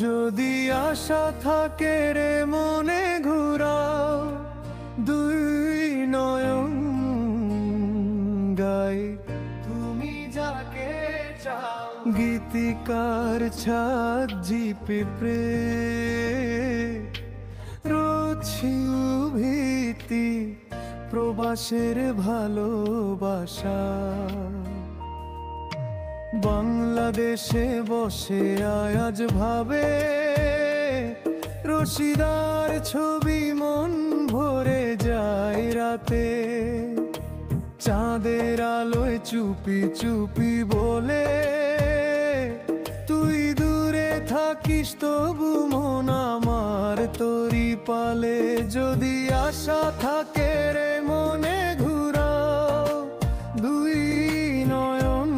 যদি আশা থাকে রে মনে ঘুরাও দুই নয়ন গাই তুমি যাকে চাও। গীতিকার ছাদ জিপে রোছি ভীতি প্রবাসের ভালোবাসা। বাংলাদেশে বসে আজ ভাবে রশিদার ছবি মন ভরে যায় রাতে। চাঁদের আলোয় চুপি চুপি বলে তুই দূরে থাকিস তবু মন আমার তোরি পালে। যদি আশা থাকে রে মনে ঘুরাও দুই নয়ন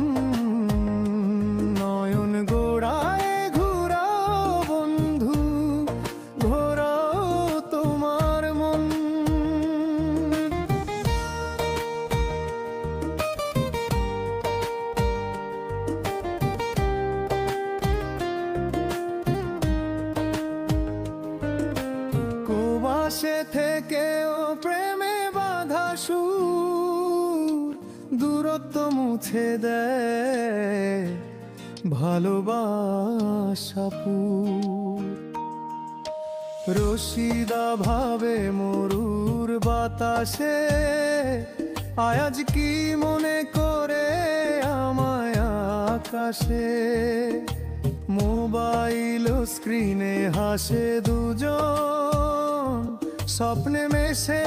নয়ন গোড়ায় ঘুরাও বন্ধু ঘোরাও তোমার মন। প্রবাসে থেকেও প্রেমে বাঁধা সুর দূরত্ব মুছে দেয় ভালোবাসা পুর। রশিদা ভাবে মরুর বাতাসে আজ কি মনে করে আমায় আকাশে। মোবাইল স্ক্রিনে হাসে দুজন স্বপ্নে মেশে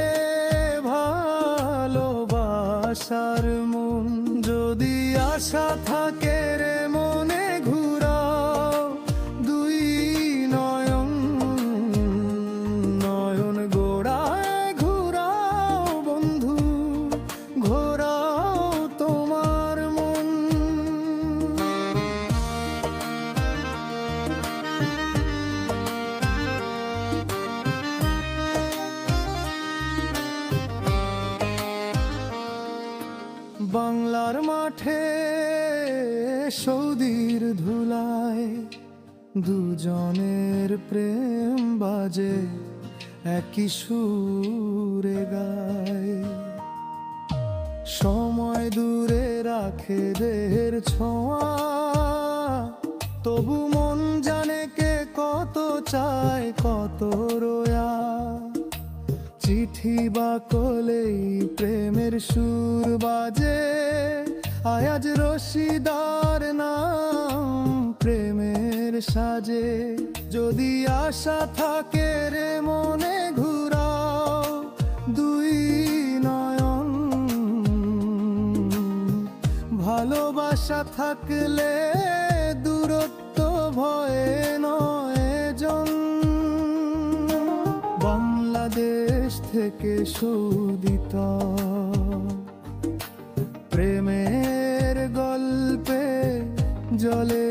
ভালোবাসার মন। যদি আশা থাকে রে মনে ঘুরাও দুই নয়ন নয়ন গোড়ায় ঘুরাও বন্ধু ঘোরাও তোমার মন। বাংলার মাঠে সৌদির ধুলায় দুজনের প্রেম বাজে একই সুরে গায়। সময় দূরে রাখে দেহের ছোঁয়া তবু মন জানে কে কত চায় কত রোয়া। চিঠি বা কলেই প্রেমের সুর বাজে আজ রশিদার নাম প্রেমের সাজে। যদি আশা থাকে রে মনে ঘুরাও দুই নয়ন ভালোবাসা থাকলে দূরত্ব ভয়ে নয় জন। বাংলাদেশ থেকে শোধিত প্রেমের গল্পে জলে